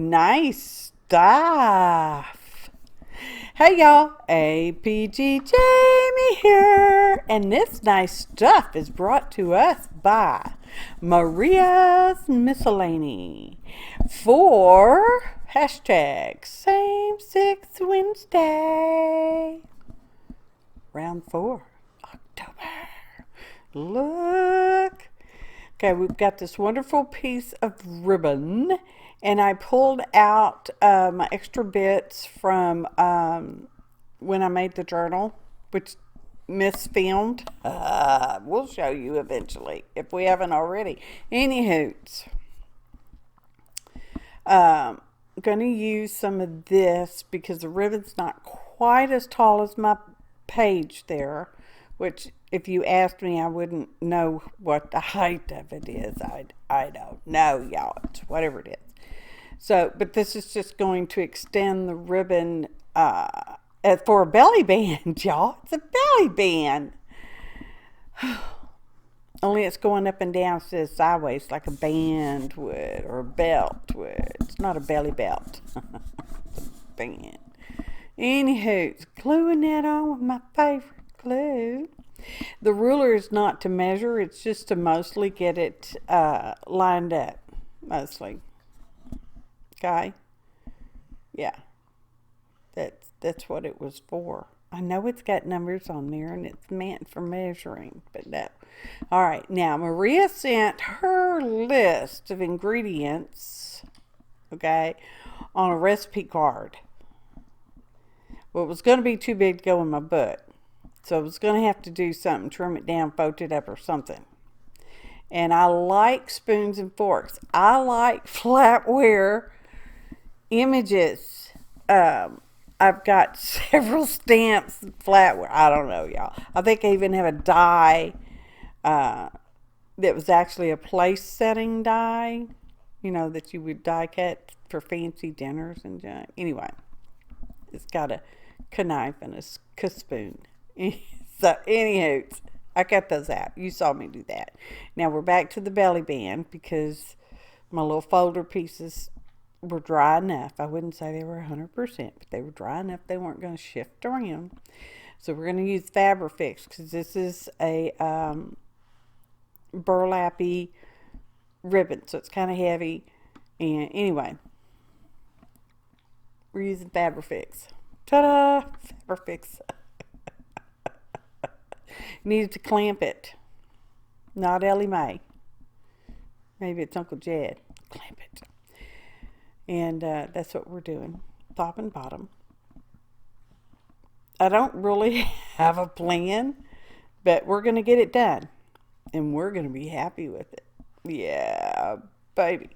nice stuff. Hey y'all, APG Jamie here, and this nice stuff is brought to us by Maria's Miscellany for hashtag Same Sex Wednesday, round 4, October. Look. Okay, we've got this wonderful piece of ribbon, and I pulled out my extra bits from when I made the journal, which Miss filmed. We'll show you eventually if we haven't already. Anywho, going to use some of this because the ribbon's not quite as tall as my page there, which if you asked me, I wouldn't know what the height of it is. I don't know, y'all. It's whatever it is. So, but this is just going to extend the ribbon for a belly band, y'all. It's a belly band. Only it's going up and down instead of sideways like a band would or a belt would. It's not a belly belt. It's a band. Anywho, gluing that on with my favorite glue. The ruler is not to measure, it's just to mostly get it lined up, mostly. Okay? Yeah. That's what it was for. I know it's got numbers on there and it's meant for measuring, but no. Alright, now Maria sent her list of ingredients, okay, on a recipe card. Well, it was going to be too big to go in my book. So I was going to have to do something, trim it down, fold it up or something. And I like spoons and forks. I like flatware images. I've got several stamps and flatware. I don't know, y'all. I think I even have a die that was actually a place setting die. You know, that you would die cut for fancy dinners and junk. Anyway, it's got a knife and a spoon. So, anywho, I cut those out. You saw me do that. Now we're back to the belly band because my little folder pieces were dry enough. I wouldn't say they were 100%, but they were dry enough. They weren't going to shift around. So we're going to use fabrifix because this is a burlappy ribbon, so it's kind of heavy. And anyway, we're using fabrifix. Ta-da! Fabrifix. Needed to clamp it. Not Ellie Mae. Maybe it's Uncle Jed. Clamp it. And that's what we're doing. Top and bottom. I don't really have a plan, but we're going to get it done. And we're going to be happy with it. Yeah, baby.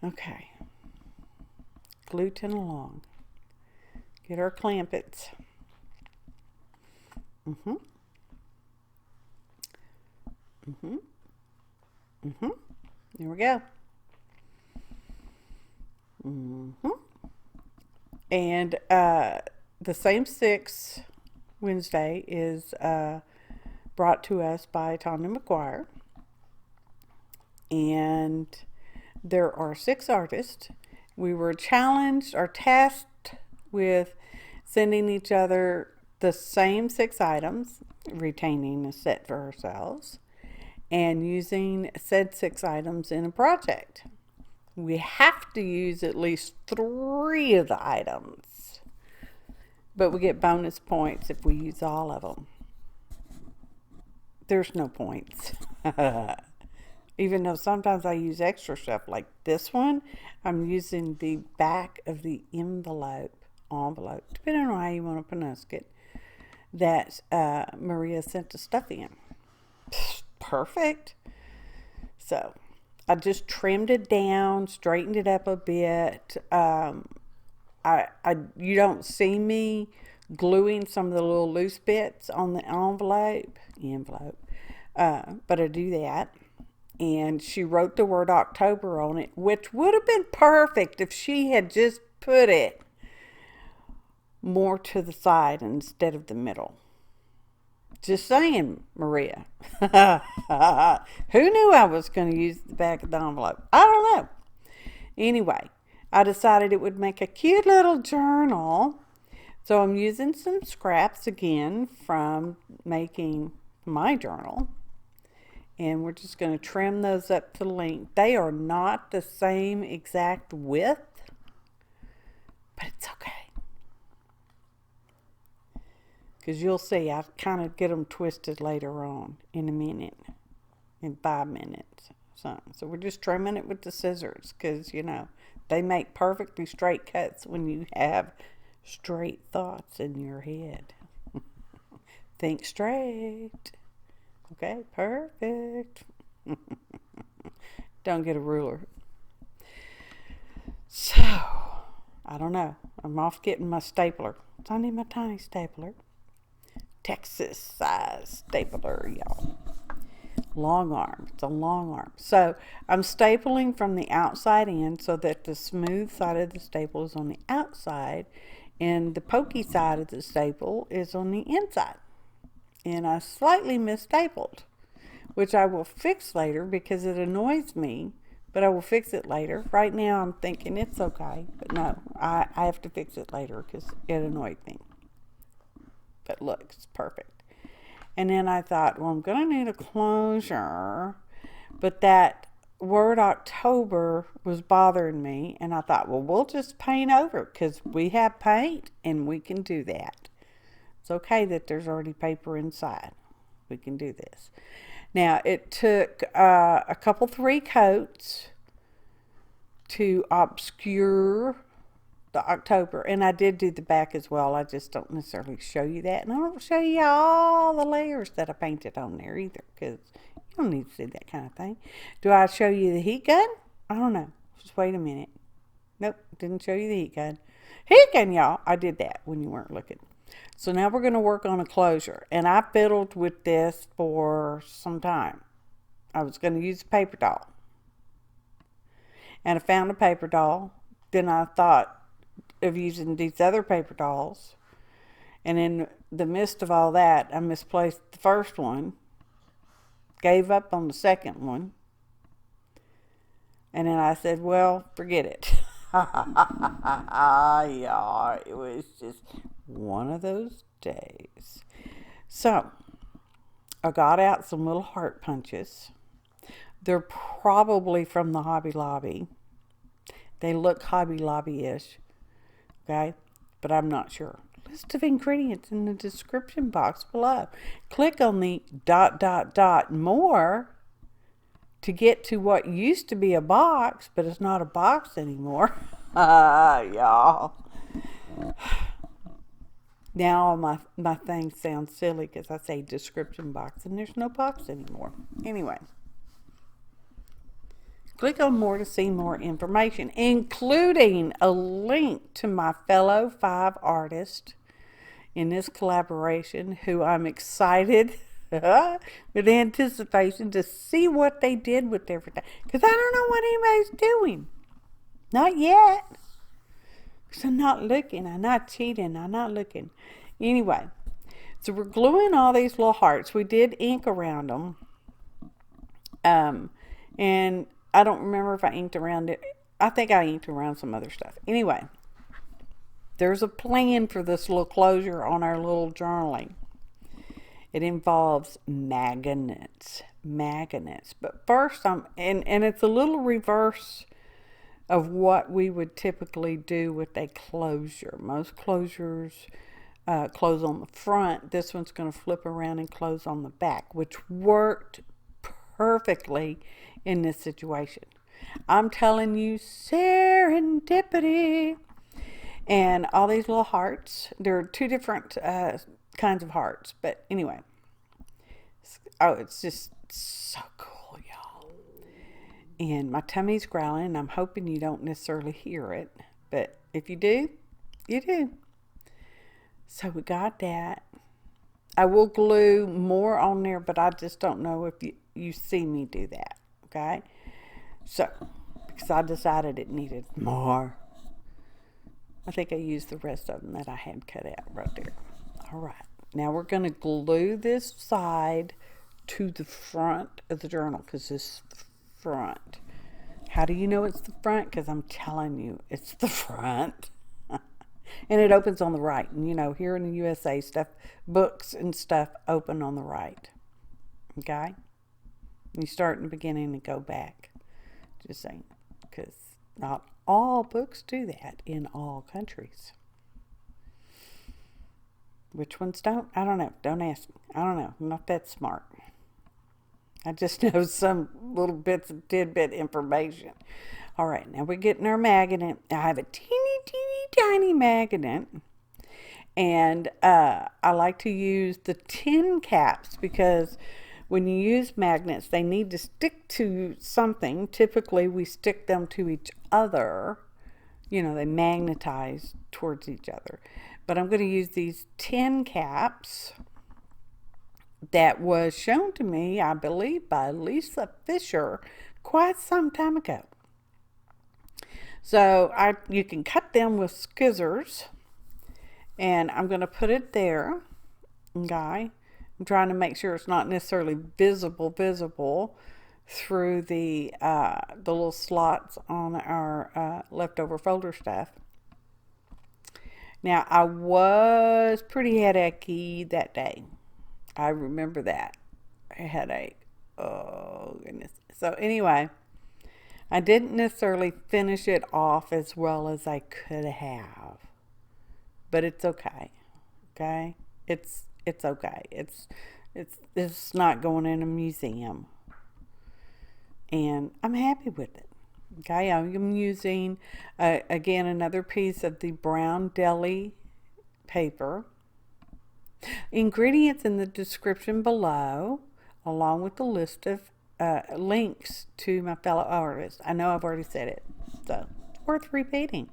Okay. Glutin along. Get our clampets. There we go. And the Same Six Wednesday is brought to us by Tanya McGuire. And there are 6 artists. We were challenged or tasked with sending each other the same 6 items, retaining a set for ourselves, and using said 6 items in a project. We have to use at least 3 of the items, but we get bonus points if we use all of them. There's no points. Even though sometimes I use extra stuff like this one, I'm using the back of the envelope, depending on how you want to pronounce it, that Maria sent the stuff in. Perfect. So I just trimmed it down, straightened it up a bit. You don't see me gluing some of the little loose bits on the envelope, but I do that. And she wrote the word October on it, which would have been perfect if she had just put it more to the side instead of the middle. Just saying, Maria. Who knew I was going to use the back of the envelope? I don't know. Anyway, I decided it would make a cute little journal. So I'm using some scraps again from making my journal. And we're just going to trim those up to length. They are not the same exact width, but it's okay. Because you'll see, I kind of get them twisted later on in a minute, in 5 minutes. So we're just trimming it with the scissors because, you know, they make perfectly straight cuts when you have straight thoughts in your head. Think straight. Okay, perfect. Don't get a ruler. So, I don't know. I'm off getting my stapler. I need my tiny stapler. Texas size stapler, y'all. Long arm. It's a long arm. So I'm stapling from the outside in so that the smooth side of the staple is on the outside and the pokey side of the staple is on the inside. And I slightly misstapled, which I will fix later because it annoys me, but I will fix it later. Right now I'm thinking it's okay, but no, I have to fix it later because it annoyed me. But look, it's perfect. And then I thought, well, I'm going to need a closure, but that word October was bothering me, and I thought, well, we'll just paint over it because we have paint and we can do that. It's okay that there's already paper inside. We can do this. Now, it took a couple, 3 coats to obscure the October, and I did do the back as well. I just don't necessarily show you that, and I don't show you all the layers that I painted on there either because you don't need to see that kind of thing. Do I show you the heat gun? I don't know. Just wait a minute. Nope, didn't show you the heat gun. Heat gun, y'all. I did that when you weren't looking. So now we're going to work on a closure, and I fiddled with this for some time. I was going to use a paper doll, and I found a paper doll. Then I thought of using these other paper dolls, and in the midst of all that, I misplaced the first one, gave up on the second one, and then I said, well, forget it. Yeah, it was just one of those days. So I got out some little heart punches. They're probably from the Hobby Lobby. They look Hobby Lobby-ish. Okay, but I'm not sure. List of ingredients in the description box below. Click on the ... more to get to what used to be a box, but it's not a box anymore. Y'all. Now my things sound silly because I say description box and there's no box anymore. Anyway. Click on more to see more information, including a link to my fellow 5 artists in this collaboration who I'm excited with anticipation to see what they did with everything. Because I don't know what anybody's doing. Not yet. Because I'm not looking. I'm not cheating. I'm not looking. Anyway, so we're gluing all these little hearts. We did ink around them. And I don't remember if I inked around it. I think I inked around some other stuff. Anyway, there's a plan for this little closure on our little journaling. It involves magnets. But first, and it's a little reverse of what we would typically do with a closure. Most closures close on the front. This one's going to flip around and close on the back, which worked perfectly in this situation. I'm telling you, serendipity. And all these little hearts, there are 2 different kinds of hearts, but anyway, it's just so cool, y'all. And my tummy's growling, and I'm hoping you don't necessarily hear it, but if you do, you do. So we got that. I will glue more on there, but I just don't know if you see me do that. Okay, so because I decided it needed more. I think I used the rest of them that I had cut out right there. All right, now we're going to glue this side to the front of the journal because this front How do you know it's the front? Because I'm telling you, it's the front. And it opens on the right. And you know, here in the USA, books and stuff open on the right. Okay? You start in the beginning and go back. Just saying. Because not all books do that in all countries. Which ones don't? I don't know. Don't ask me. I don't know. I'm not that smart. I just know some little bits of tidbit information. All right, now we're getting our magnet. I have a teeny tiny magnet. And I like to use the tin caps because when you use magnets, they need to stick to something. Typically, we stick them to each other. You know, they magnetize towards each other. But I'm going to use these tin caps that was shown to me, I believe, by Lisa Fisher quite some time ago. So you can cut them with scissors, and I'm going to put it there. Okay, I'm trying to make sure it's not necessarily visible through the little slots on our leftover folder stuff. Now, I was pretty headachy that day. I remember that. A headache. Oh, goodness. So anyway, I didn't necessarily finish it off as well as I could have. But it's okay. Okay? It's okay. It's not going in a museum. And I'm happy with it. Okay, I'm using, again, another piece of the brown deli paper. Ingredients in the description below, along with the list of links to my fellow artists. I know I've already said it, so it's worth repeating.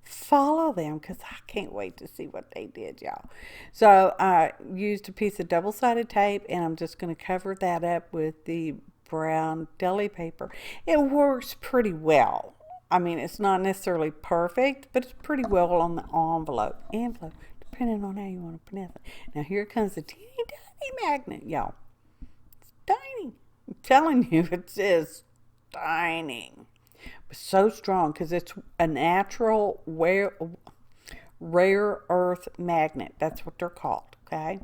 Follow them because I can't wait to see what they did, y'all. So I used a piece of double-sided tape, and I'm just going to cover that up with the brown deli paper. It works pretty well. I mean, it's not necessarily perfect, but it's pretty well on the envelope, depending on how you want to pronounce it. Now here comes the teeny tiny magnet, y'all. It's tiny. I'm telling you, it is tiny. But so strong because it's a natural rare earth magnet. That's what they're called, okay?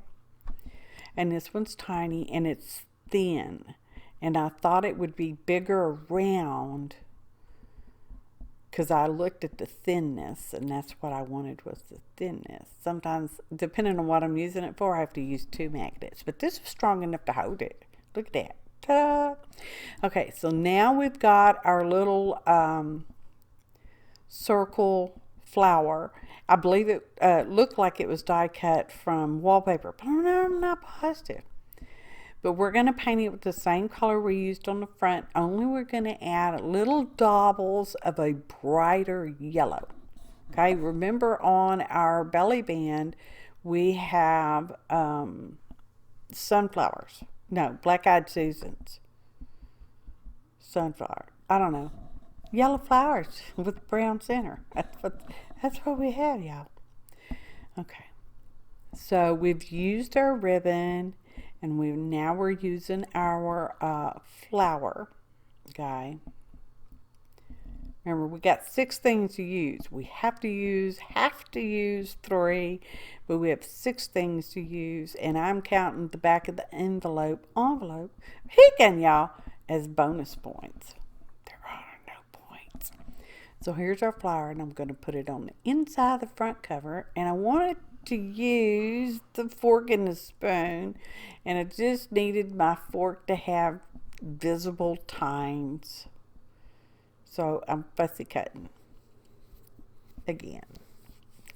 And this one's tiny and it's thin. And I thought it would be bigger around because I looked at the thinness, and that's what I wanted was the thinness. Sometimes, depending on what I'm using it for, I have to use 2 magnets. But this is strong enough to hold it. Look at that. Ta-da! Okay, so now we've got our little circle flower. I believe it looked like it was die cut from wallpaper, but I'm not positive. But we're going to paint it with the same color we used on the front, only we're going to add little daubles of a brighter yellow. Okay, remember on our belly band, we have sunflowers. No, black-eyed Susans. Sunflower. I don't know. Yellow flowers with brown center. That's what we have, y'all. Okay. So we've used our ribbon. And now we're using our flower, okay? Remember, we got 6 things to use. We have to use 3, but we have 6 things to use. And I'm counting the back of the envelope, again, y'all, as bonus points. There are no points. So here's our flower, and I'm going to put it on the inside of the front cover. And I want it to use the fork and the spoon, and I just needed my fork to have visible tines, so I'm fussy cutting again.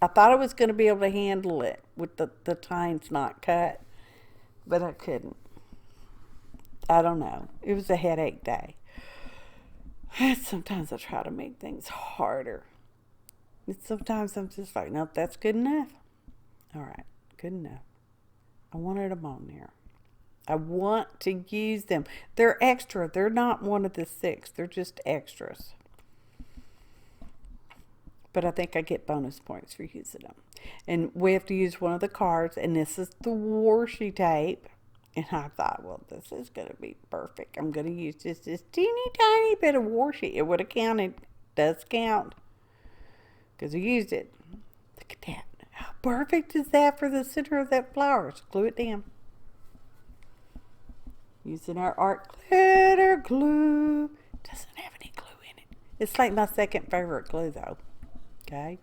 I thought I was going to be able to handle it with the tines not cut, but I couldn't. I don't know, it was a headache day. Sometimes I try to make things harder, and sometimes I'm just like, nope, that's good enough. All right, good enough. I wanted them on there. I want to use them. They're extra. They're not one of the 6. They're just extras. But I think I get bonus points for using them. And we have to use one of the cards, and this is the washi tape. And I thought, well, this is going to be perfect. I'm going to use just this teeny tiny bit of washi. It would have counted. Does count. Because I used it. Look at that. How perfect is that for the center of that flower? So glue it down. Using our art glitter glue. Doesn't have any glue in it. It's like my second favorite glue though. Okay.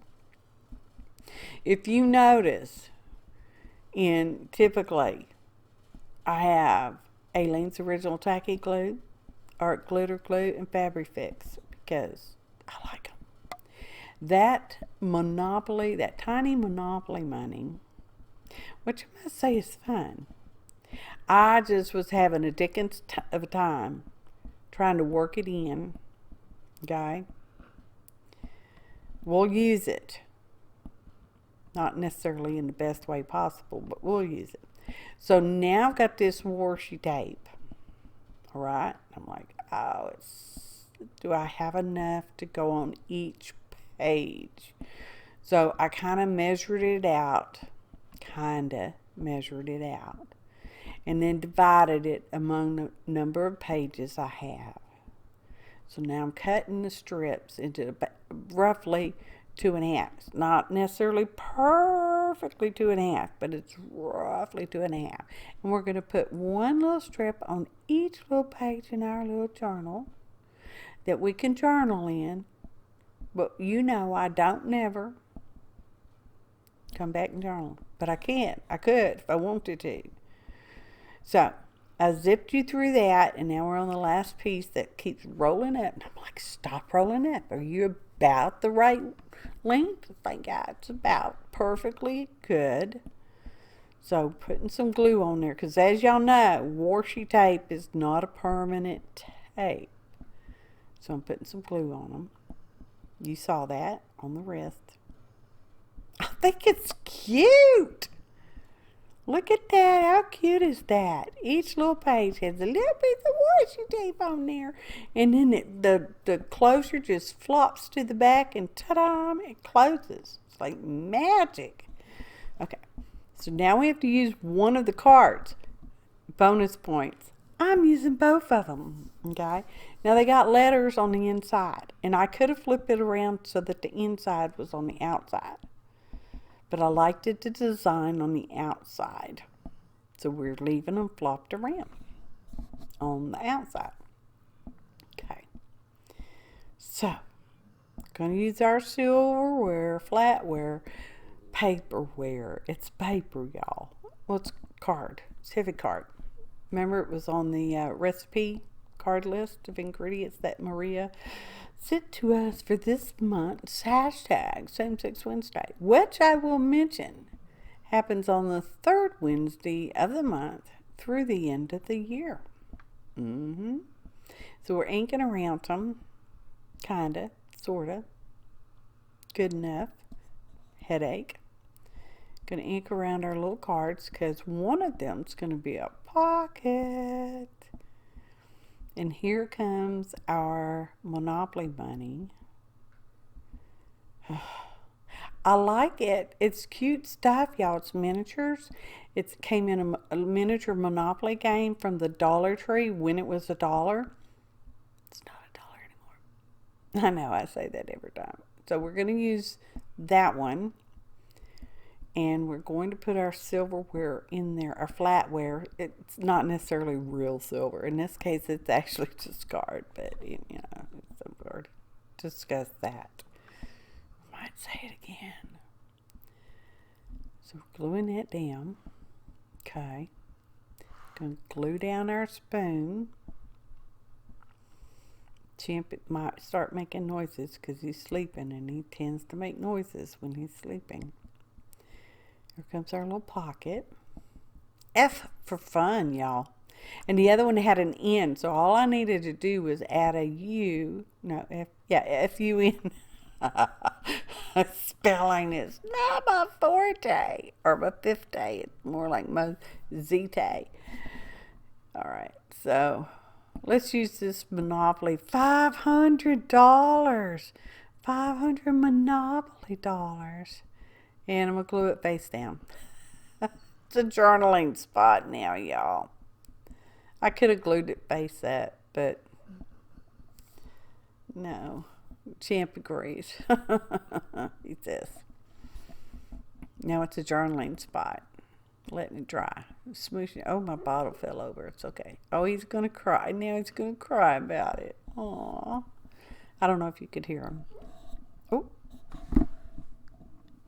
If you notice, typically, I have Aleene's Original Tacky Glue, Art Glitter Glue, and fabrifix because I like them. That Monopoly, that tiny Monopoly money, which I must say is fun. I just was having a dickens of a time trying to work it in. Okay? We'll use it. Not necessarily in the best way possible, but we'll use it. So now I've got this washi tape. Alright? I'm like, do I have enough to go on each page? So I kind of measured it out. And then divided it among the number of pages I have. So now I'm cutting the strips into roughly 2.5. It's not necessarily perfectly 2.5, but it's roughly 2.5. And we're going to put one little strip on each little page in our little journal that we can journal in. But you know I don't never come back and journal. But I can't. I could if I wanted to. So I zipped you through that, and now we're on the last piece that keeps rolling up. And I'm like, stop rolling up. Are you about the right length? Thank God, it's about perfectly good. So putting some glue on there, because as y'all know, washi tape is not a permanent tape. So I'm putting some glue on them. You saw that on the wrist. I think it's cute. Look at that. How cute is that? Each little page has a little piece of washi tape on there. And then the closure just flops to the back and ta-da, it closes. It's like magic. Okay. So now we have to use one of the cards. Bonus points. I'm using both of them. Okay. Now they got letters on the inside. And I could have flipped it around so that the inside was on the outside. But I liked it to design on the outside. So we're leaving them flopped around on the outside. Okay. So, going to use our silverware, flatware, paperware. It's paper, y'all. Well, it's card. It's heavy card. Remember it was on the recipe card list of ingredients that Maria sent to us for this month's hashtag Same Sex Wednesday, which I will mention happens on the third Wednesday of the month through the end of the year. So we're inking around them, kinda, sorta, good enough, headache. Gonna ink around our little cards because one of them's gonna be a pocket. And here comes our Monopoly money. I like it. It's cute stuff, y'all. It's miniatures. It came in a miniature Monopoly game from the Dollar Tree when it was $1. It's not $1 anymore. I know, I say that every time. So we're going to use that one. And we're going to put our silverware in there, our flatware. It's not necessarily real silver. In this case, it's actually just card, but you know, we've already discussed that. I might say it again. So we're gluing it down. Okay. Going to glue down our spoon. Chimp might start making noises because he's sleeping, and he tends to make noises when he's sleeping. Here comes our little pocket. F for fun, y'all. And the other one had an N, so all I needed to do was add a U. No, F. Yeah, F-U-N. Spelling is not my forte, or my fifte. It's more like my zete. All right, so let's use this Monopoly. $500. 500 Monopoly dollars. And I'm going to glue it face down. It's a journaling spot now, y'all. I could have glued it face up, but no. Champ agrees. He says. Now it's a journaling spot. Letting it dry. Smooshing. Oh, my bottle fell over. It's okay. Oh, he's going to cry. Now he's going to cry about it. Aww. I don't know if you could hear him. Oh.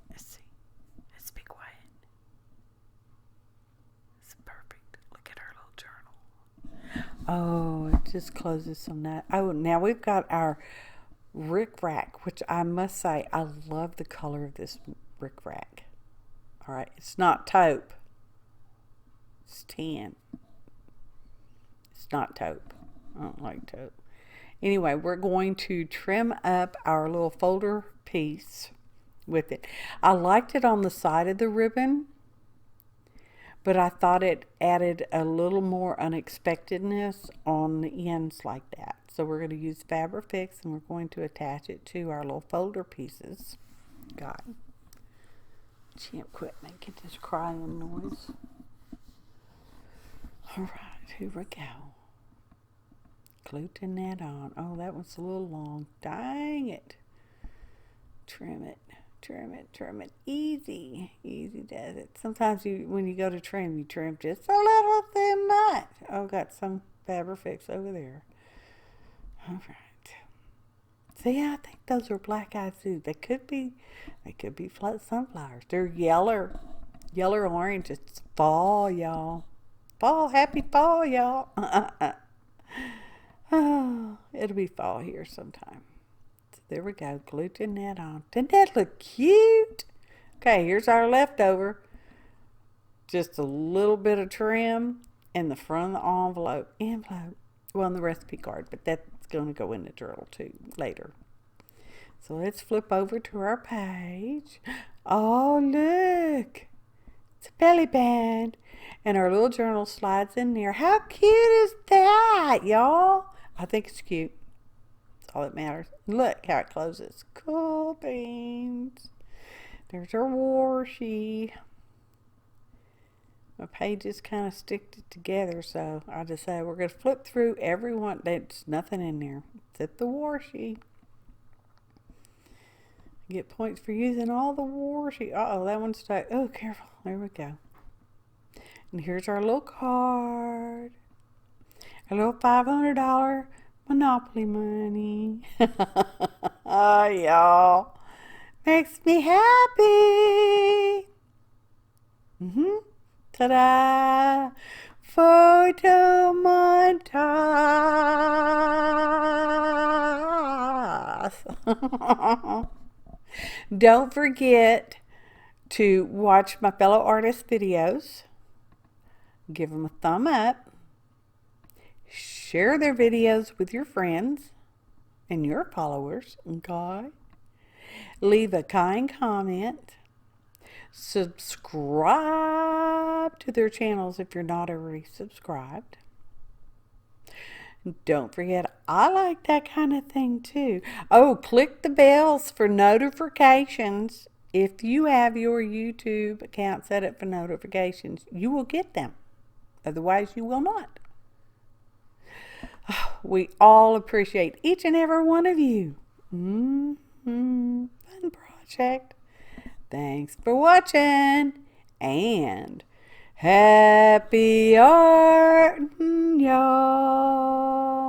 Let's see. Let's be quiet. It's perfect. Look at our little journal. Oh, it just closes on that. Oh, now we've got our rick-rack, which I must say, I love the color of this rick-rack. All right. It's not taupe. It's tan. It's not taupe. I don't like taupe. Anyway, we're going to trim up our little folder piece with it. I liked it on the side of the ribbon, but I thought it added a little more unexpectedness on the ends like that. So we're going to use fabrifix, and we're going to attach it to our little folder pieces. God. Champ, quit making this crying noise. All right, here we go. Gluing that on. Oh, that one's a little long. Dang it. Trim it, trim it, trim it. Easy. Easy does it. Sometimes when you go to trim, you trim just a little too much. Oh, got some fabrifix over there. All right. See, I think those are black-eyed Sues. They could be sunflowers. They're yellow orange. It's fall, y'all. Fall, happy fall, y'all. Oh, it'll be fall here sometime. So there we go, gluing that on. Doesn't that look cute? Okay, here's our leftover. Just a little bit of trim in the front of the envelope. Well, in the recipe card, but that's going to go in the journal too later. So let's flip over to our page. Oh, look. It's a belly band. And our little journal slides in there. How cute is that, y'all? I think it's cute. That's all that matters. Look how it closes. Cool beans. There's our washi. My pages kind of stick it together, so I decided we're going to flip through every one. There's nothing in there except the washi. Get points for using all the washi. Uh-oh, that one's stuck. Oh, careful. There we go. And here's our little card. A little $500 Monopoly money. Oh, y'all. Makes me happy. Ta-da! Photo montage. Don't forget to watch my fellow artists' videos. Give them a thumb up. Share their videos with your friends and your followers. Okay. Leave a kind comment. Subscribe to their channels if you're not already subscribed. Don't forget, I like that kind of thing too. Oh, click the bells for notifications. If you have your YouTube account set up for notifications, you will get them. Otherwise, you will not. We all appreciate each and every one of you. Fun project. Thanks for watching. And happy art, y'all.